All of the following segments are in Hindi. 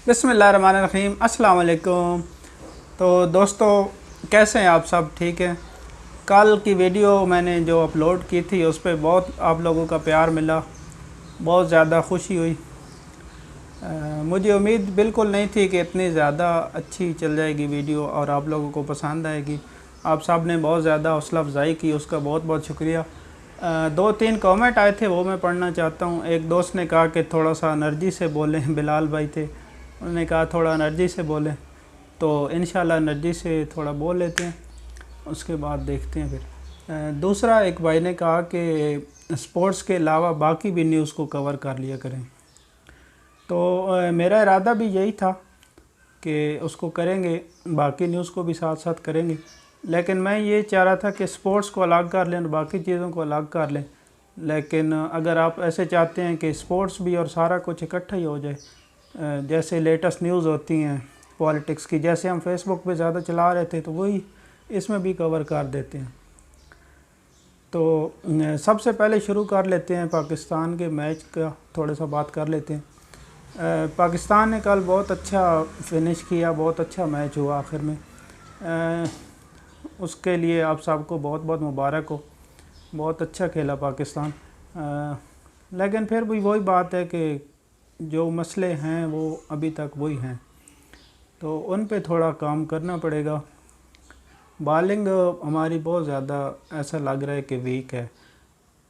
बिस्मिल्लाहिर्रहमानिर्रहीम, अस्सलाम वालेकुम। तो दोस्तों, कैसे हैं आप सब? ठीक है। कल की वीडियो मैंने जो अपलोड की थी उस पर बहुत आप लोगों का प्यार मिला, बहुत ज़्यादा खुशी हुई। मुझे उम्मीद बिल्कुल नहीं थी कि इतनी ज़्यादा अच्छी चल जाएगी वीडियो और आप लोगों को पसंद आएगी। आप सब ने बहुत ज़्यादा हौसला अफजाई की, उसका बहुत बहुत शुक्रिया। दो तीन कमेंट आए थे, वो मैं पढ़ना चाहता हूँ। एक दोस्त ने कहा कि थोड़ा सा एनर्जी से बोलें, बिलाल भाई थे, उन्होंने कहा थोड़ा एनर्जी से बोलें, तो इंशाल्लाह एनर्जी से थोड़ा बोल लेते हैं, उसके बाद देखते हैं फिर। दूसरा, एक भाई ने कहा कि स्पोर्ट्स के अलावा बाकी भी न्यूज़ को कवर कर लिया करें। तो मेरा इरादा भी यही था कि उसको करेंगे, बाकी न्यूज़ को भी साथ साथ करेंगे, लेकिन मैं ये चाह रहा था कि स्पोर्ट्स को अलग कर लें और बाकी चीज़ों को अलग कर लें। लेकिन अगर आप ऐसे चाहते हैं कि स्पोर्ट्स भी और सारा कुछ इकट्ठा ही हो जाए, जैसे लेटेस्ट न्यूज़ होती हैं पॉलिटिक्स की, जैसे हम फेसबुक पे ज़्यादा चला रहे थे तो वही इसमें भी कवर कर देते हैं। तो सबसे पहले शुरू कर लेते हैं पाकिस्तान के मैच का, थोड़ा सा बात कर लेते हैं। पाकिस्तान ने कल बहुत अच्छा फिनिश किया, बहुत अच्छा मैच हुआ आखिर में। उसके लिए आप सबको बहुत बहुत मुबारक हो, बहुत अच्छा खेला पाकिस्तान। लेकिन फिर भी वही बात है कि जो मसले हैं वो अभी तक वही हैं, तो उन पे थोड़ा काम करना पड़ेगा। बॉलिंग हमारी बहुत ज़्यादा ऐसा लग रहा है कि वीक है,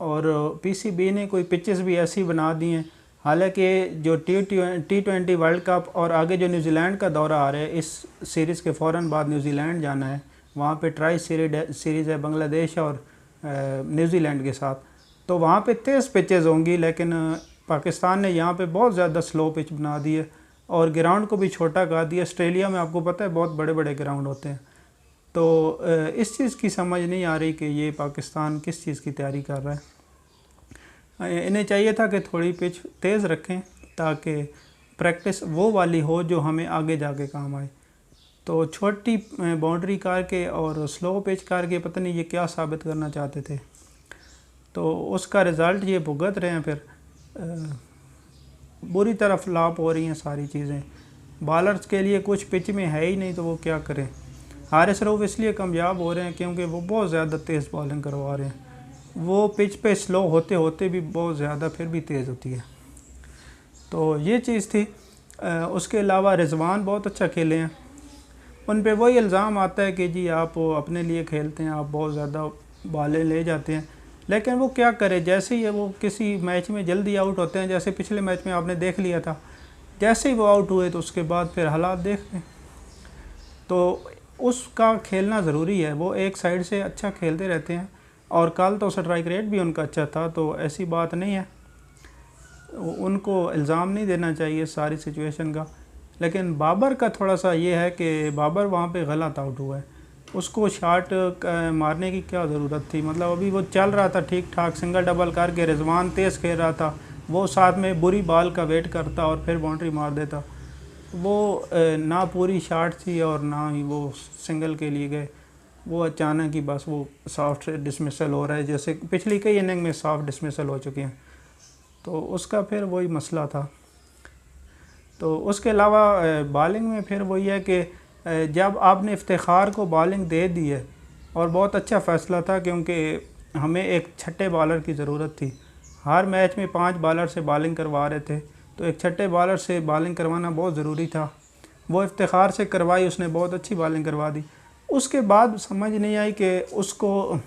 और पीसीबी ने कोई पिचेस भी ऐसी बना दी हैं। हालांकि जो टी20 वर्ल्ड कप और आगे जो न्यूजीलैंड का दौरा आ रहा है, इस सीरीज़ के फ़ौरन बाद न्यूजीलैंड जाना है, वहाँ पे ट्राई सीरीज़ है बांग्लादेश और न्यूजीलैंड के साथ, तो वहाँ पे तेज़ पिचेज़ होंगी। लेकिन पाकिस्तान ने यहाँ पे बहुत ज़्यादा स्लो पिच बना दी है और ग्राउंड को भी छोटा कर दिया। ऑस्ट्रेलिया में आपको पता है बहुत बड़े बड़े ग्राउंड होते हैं। तो इस चीज़ की समझ नहीं आ रही कि ये पाकिस्तान किस चीज़ की तैयारी कर रहा है। इन्हें चाहिए था कि थोड़ी पिच तेज़ रखें ताकि प्रैक्टिस वो वाली हो जो हमें आगे जाके काम आए। तो छोटी बाउंड्री करके और स्लो पिच करके पता नहीं ये क्या साबित करना चाहते थे, तो उसका रिज़ल्ट ये भुगत रहे हैं। फिर बुरी तरह फ्लॉप हो रही हैं सारी चीज़ें। बॉलर्स के लिए कुछ पिच में है ही नहीं, तो वो क्या करें। हारिस रऊफ़ इसलिए कामयाब हो रहे हैं क्योंकि वो बहुत ज़्यादा तेज़ बॉलिंग करवा रहे हैं। वो पिच पे स्लो होते होते भी बहुत ज़्यादा फिर भी तेज़ होती है, तो ये चीज़ थी। उसके अलावा रिजवान बहुत अच्छा खेले हैं। उन पे वही इल्ज़ाम आता है कि जी आप अपने लिए खेलते हैं, आप बहुत ज़्यादा बॉलें ले जाते हैं, लेकिन वो क्या करें, जैसे ही वो किसी मैच में जल्दी आउट होते हैं, जैसे पिछले मैच में आपने देख लिया था, जैसे ही वो आउट हुए तो उसके बाद फिर हालात देख लें। तो उसका खेलना ज़रूरी है, वो एक साइड से अच्छा खेलते रहते हैं और कल तो स्ट्राइक रेट भी उनका अच्छा था, तो ऐसी बात नहीं है, उनको इल्ज़ाम नहीं देना चाहिए सारी सिचुएशन का। लेकिन बाबर का थोड़ा सा ये है कि बाबर वहाँ पे गलत आउट हुआ है, उसको शॉट मारने की क्या ज़रूरत थी। मतलब अभी वो चल रहा था ठीक ठाक, सिंगल डबल करके रिजवान तेज़ खेल रहा था, वो साथ में बुरी बॉल का वेट करता और फिर बाउंड्री मार देता। वो ना पूरी शॉट थी और ना ही वो सिंगल के लिए गए, वो अचानक ही बस वो सॉफ्ट डिसमिसल हो रहा है, जैसे पिछली कई इनिंग में सॉफ्ट डिसमिसल हो चुके हैं, तो उसका फिर वही मसला था। तो उसके अलावा बॉलिंग में फिर वही है कि जब आपने इफ्तिखार को बॉलिंग दे दी है, और बहुत अच्छा फ़ैसला था क्योंकि हमें एक छठे बॉलर की ज़रूरत थी। हर मैच में 5 बॉलर से बॉलिंग करवा रहे थे, तो एक छठे बॉलर से बॉलिंग करवाना बहुत ज़रूरी था। वो इफ्तिखार से करवाई, उसने बहुत अच्छी बॉलिंग करवा दी। उसके बाद समझ नहीं आई कि उसको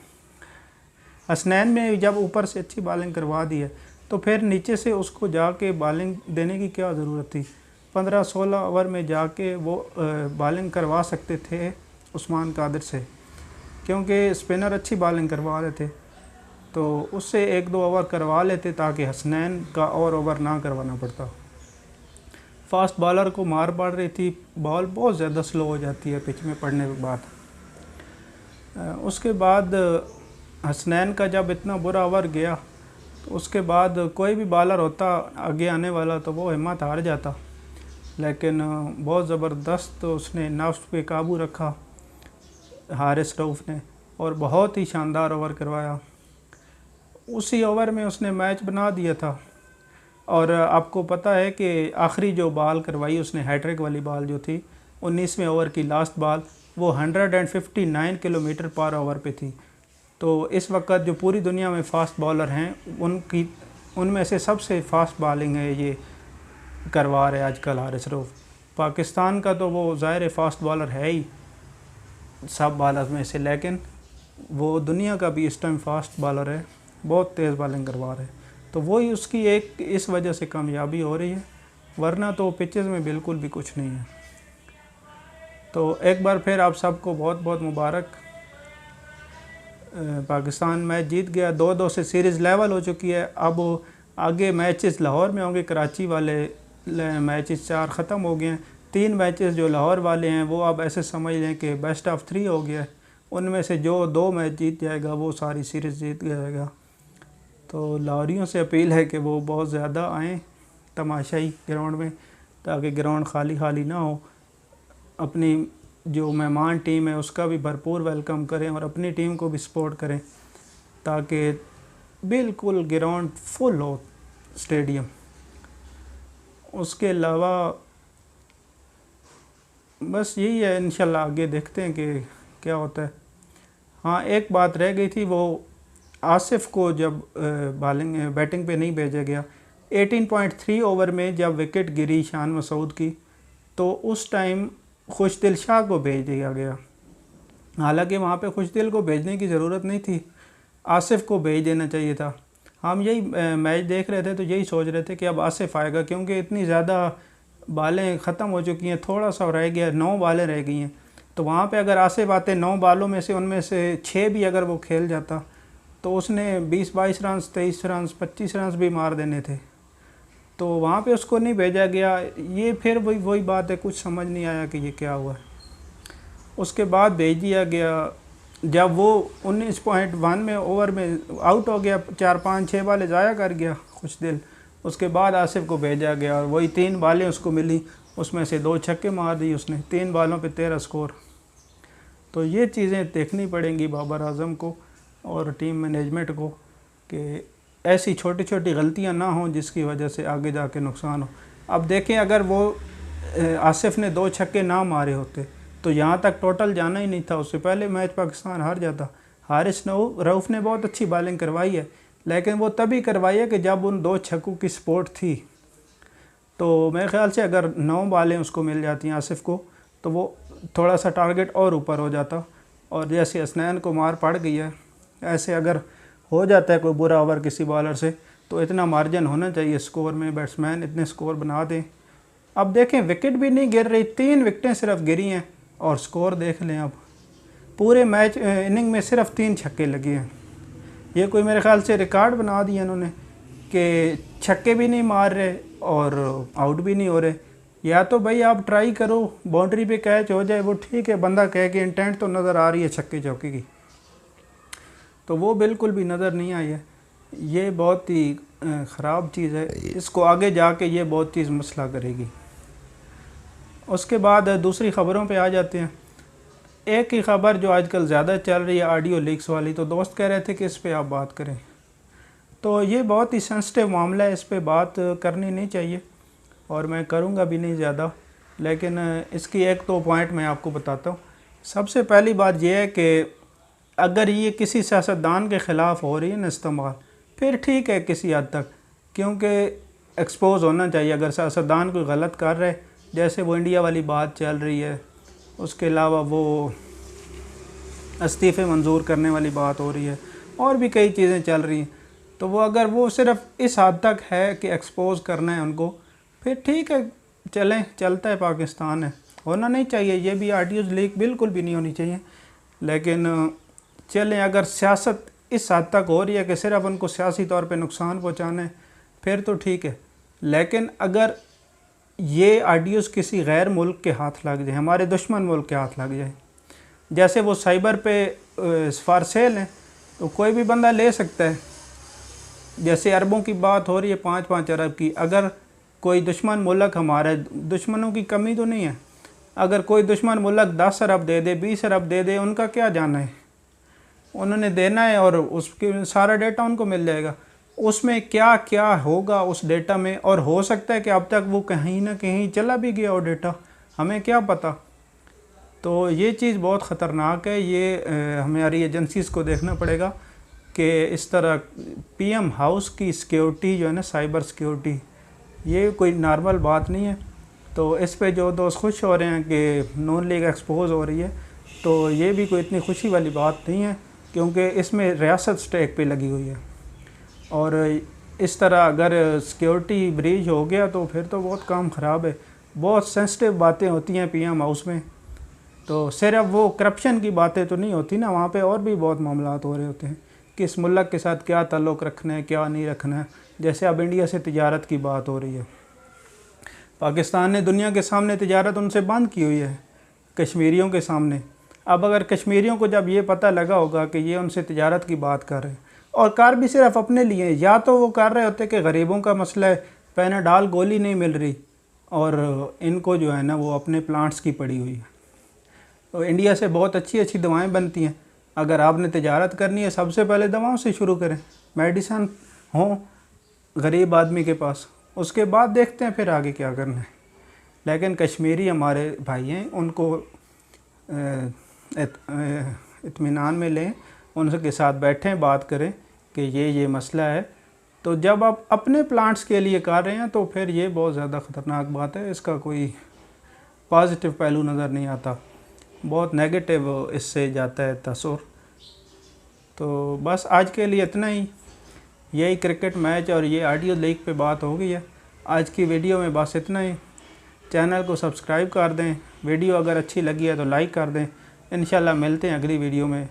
हसनैन में जब ऊपर से अच्छी बॉलिंग करवा दी है, तो फिर नीचे से उसको जाके बॉलिंग देने की क्या ज़रूरत थी। 15-16 ओवर में जाके वो बॉलिंग करवा सकते थे उस्मान कादिर से, क्योंकि स्पिनर अच्छी बॉलिंग करवा रहे थे, तो उससे 1-2 ओवर करवा लेते ताकि हसनैन का और ओवर ना करवाना पड़ता। फास्ट बॉलर को मार पड़ रही थी, बॉल बहुत ज़्यादा स्लो हो जाती है पिच में पड़ने के बाद। उसके बाद हसनैन का जब इतना बुरा ओवर गया, तो उसके बाद कोई भी बॉलर होता आगे आने वाला तो वो हिम्मत हार जाता, लेकिन बहुत ज़बरदस्त उसने नफ्स पे काबू रखा हारिस रऊफ़ ने, और बहुत ही शानदार ओवर करवाया। उसी ओवर में उसने मैच बना दिया था। और आपको पता है कि आखिरी जो बॉल करवाई उसने हैट्रिक वाली बॉल जो थी 19वें ओवर की लास्ट बॉल, वो 159 किलोमीटर पर आवर पे थी। तो इस वक्त जो पूरी दुनिया में फ़ास्ट बॉलर हैं उनमें से सबसे फ़ास्ट बॉलिंग है ये करवा रहे आजकल हारिस रऊफ़। पाकिस्तान का तो वो ज़ाहिर फ़ास्ट बॉलर है ही सब बॉलर में से, लेकिन वो दुनिया का भी इस टाइम फ़ास्ट बॉलर है, बहुत तेज़ बॉलिंग करवा रहे हैं। तो वही उसकी एक इस वजह से कामयाबी हो रही है, वरना तो पिचेस में बिल्कुल भी कुछ नहीं है। तो एक बार फिर आप सबको बहुत बहुत मुबारक। पाकिस्तान मैच जीत गया, 2-2 से सीरीज़ लेवल हो चुकी है। अब आगे मैचेस लाहौर में होंगे, कराची वाले मैचेस 4 ख़त्म हो गए हैं। 3 मैचेस जो लाहौर वाले हैं वो अब ऐसे समझ लें कि बेस्ट ऑफ 3 हो गया है। उनमें से जो 2 मैच जीत जाएगा वो सारी सीरीज़ जीत जाएगा। तो लाहौरियों से अपील है कि वो बहुत ज़्यादा आएँ तमाशाई ग्राउंड में, ताकि ग्राउंड खाली खाली ना हो। अपनी जो मेहमान टीम है उसका भी भरपूर वेलकम करें और अपनी टीम को भी सपोर्ट करें, ताकि बिल्कुल ग्राउंड फुल हो स्टेडियम। उसके अलावा बस यही है, इंशाल्लाह आगे देखते हैं कि क्या होता है। हाँ, एक बात रह गई थी, वो आसिफ को जब बैटिंग पे नहीं भेजा गया, 18.3 ओवर में जब विकेट गिरी शान मसूद की, तो उस टाइम खुशदिल शाह को भेज दिया गया। हालांकि वहाँ पे खुशदिल को भेजने की ज़रूरत नहीं थी, आसिफ को भेज देना चाहिए था। हम यही मैच देख रहे थे तो यही सोच रहे थे कि अब आसिफ आएगा, क्योंकि इतनी ज़्यादा बालें ख़त्म हो चुकी हैं, थोड़ा सा रह गया, 9 बालें रह गई हैं। तो वहाँ पे अगर आसिफ आते 9 बालों में से उनमें से 6 भी अगर वो खेल जाता तो उसने 20-22 रन, 23 रन, 25 रन भी मार देने थे। तो वहाँ पे उसको नहीं भेजा गया। ये फिर वही बात है, कुछ समझ नहीं आया कि ये क्या हुआ है। उसके बाद भेज दिया गया जब वो 19.1 में ओवर में आउट हो गया, 4-5-6 बालें ज़ाया कर गया खुशदिल। उसके बाद आसिफ को भेजा गया और वही 3 बालें उसको मिली, उसमें से 2 छक्के मार दी उसने, 3 बालों पे 13 स्कोर। तो ये चीज़ें देखनी पड़ेंगी बाबर आज़म को और टीम मैनेजमेंट को कि ऐसी छोटी छोटी गलतियां ना हों जिसकी वजह से आगे जाके नुकसान हो। अब देखें, अगर वो आसिफ ने 2 छक्के ना मारे होते तो यहाँ तक टोटल जाना ही नहीं था, उससे पहले मैच पाकिस्तान हार जाता। हारिस रऊफ़ ने बहुत अच्छी बॉलिंग करवाई है, लेकिन वो तभी करवाई है कि जब उन 2 छक्कों की सपोर्ट थी। तो मेरे ख़्याल से अगर 9 बालें उसको मिल जाती हैं आसिफ को, तो वो थोड़ा सा टारगेट और ऊपर हो जाता। और जैसे हसनैन को मार पड़ गई है, ऐसे अगर हो जाता है कोई बुरा ओवर किसी बॉलर से, तो इतना मार्जिन होना चाहिए स्कोर में, बैट्समैन इतने स्कोर बना दें। अब देखें, विकेट भी नहीं गिर रही, 3 विकेटें सिर्फ गिरी हैं और स्कोर देख लें। अब पूरे मैच इनिंग में सिर्फ 3 छक्के लगे हैं। ये कोई मेरे ख्याल से रिकॉर्ड बना दिया इन्होंने कि छक्के भी नहीं मार रहे और आउट भी नहीं हो रहे। या तो भाई आप ट्राई करो, बाउंड्री पे कैच हो जाए वो ठीक है, बंदा कहे कि इंटेंट तो नज़र आ रही है छक्के चौके की, तो वो बिल्कुल भी नज़र नहीं आई है। ये बहुत ही ख़राब चीज़ है, इसको आगे जाके ये बहुत चीज़ मसला करेगी। उसके बाद दूसरी ख़बरों पे आ जाते हैं। एक ही ख़बर जो आजकल ज़्यादा चल रही है, ऑडियो लीक्स वाली, तो दोस्त कह रहे थे कि इस पे आप बात करें। तो ये बहुत ही सेंसिटिव मामला है, इस पे बात करनी नहीं चाहिए और मैं करूँगा भी नहीं ज़्यादा, लेकिन इसकी 1-2 पॉइंट मैं आपको बताता हूँ। सबसे पहली बात यह है कि अगर ये किसी सियासतदान के ख़िलाफ़ हो रही है ना इस्तेमाल, फिर ठीक है किसी हद तक, क्योंकि एक्सपोज होना चाहिए अगर सियासतदान कोई गलत कर रहे, जैसे वो इंडिया वाली बात चल रही है, उसके अलावा वो इस्तीफ़े मंजूर करने वाली बात हो रही है, और भी कई चीज़ें चल रही हैं। तो वो अगर वो सिर्फ इस हद तक है कि एक्सपोज करना है उनको, फिर ठीक है, चलता है, पाकिस्तान है, होना नहीं चाहिए। ये भी ऑडियोज़ लीक बिल्कुल भी नहीं होनी चाहिए। लेकिन चलें, अगर सियासत इस हद तक हो रही है कि सिर्फ उनको सियासी तौर पे नुकसान पहुंचाना है, फिर तो ठीक है। लेकिन अगर ये ऑडियोज़ किसी गैर मुल्क के हाथ लग जाए, हमारे दुश्मन मुल्क के हाथ लग जाए, जैसे वो साइबर पे फॉर सेल हैं, तो कोई भी बंदा ले सकता है। जैसे अरबों की बात हो रही है, 5-5 अरब की, अगर कोई दुश्मन मुल्क, हमारे दुश्मनों की कमी तो नहीं है, अगर कोई दुश्मन मुल्क 10 अरब दे दे, 20 अरब दे दे, उनका क्या जाना है, उन्होंने देना है और उसके सारा डेटा उनको मिल जाएगा। उसमें क्या क्या होगा उस डेटा में, और हो सकता है कि अब तक वो कहीं ना कहीं चला भी गया हो डेटा, हमें क्या पता। तो ये चीज़ बहुत ख़तरनाक है। ये हमारी एजेंसीज़ को देखना पड़ेगा कि इस तरह पीएम हाउस की सिक्योरिटी जो है ना, साइबर सिक्योरिटी, ये कोई नॉर्मल बात नहीं है। तो इस पे जो दोस्त खुश हो रहे हैं कि नून लीग एक्सपोज हो रही है, तो ये भी कोई इतनी खुशी वाली बात नहीं है, क्योंकि इसमें रियासत स्टेक पे लगी हुई है। और इस तरह अगर सिक्योरिटी ब्रीच हो गया तो फिर तो बहुत काम ख़राब है। बहुत सेंसिटिव बातें होती हैं पीएम हाउस में, तो सिर्फ वो करप्शन की बातें तो नहीं होती ना, वहाँ पे और भी बहुत मामलात हो रहे होते हैं, किस मुल्क के साथ क्या ताल्लुक़ रखना है, क्या नहीं रखना है। जैसे अब इंडिया से तिजारत की बात हो रही है, पाकिस्तान ने दुनिया के सामने तिजारत उनसे बंद की हुई है, कश्मीरियों के सामने। अब अगर कश्मीरियों को जब ये पता लगा होगा कि ये उनसे तिजारत की बात कर रहे हैं, और कर भी सिर्फ अपने लिए, या तो वो कर रहे होते कि गरीबों का मसला है, पैनाडाल गोली नहीं मिल रही, और इनको जो है ना वो अपने प्लांट्स की पड़ी हुई है। तो इंडिया से बहुत अच्छी अच्छी दवाएं बनती हैं। अगर आपने तिजारत करनी है, सबसे पहले दवाओं से शुरू करें, मेडिसन हो गरीब आदमी के पास, उसके बाद देखते हैं फिर आगे क्या करना है। लेकिन कश्मीरी हमारे भाई हैं, उनको इत्मीनान में लें, उनके साथ बैठें, बात करें कि ये मसला है। तो जब आप अपने प्लांट्स के लिए कर रहे हैं तो फिर ये बहुत ज़्यादा ख़तरनाक बात है, इसका कोई पॉजिटिव पहलू नज़र नहीं आता, बहुत नेगेटिव इससे जाता है तसव्वुर। तो बस आज के लिए इतना ही, यही क्रिकेट मैच और ये ऑडियो लीक पे बात हो गई है आज की वीडियो में। बस इतना ही, चैनल को सब्सक्राइब कर दें, वीडियो अगर अच्छी लगी है तो लाइक कर दें। इंशाल्लाह मिलते हैं अगली वीडियो में।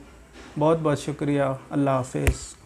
बहुत बहुत शुक्रिया, अल्लाह हाफ़िज़।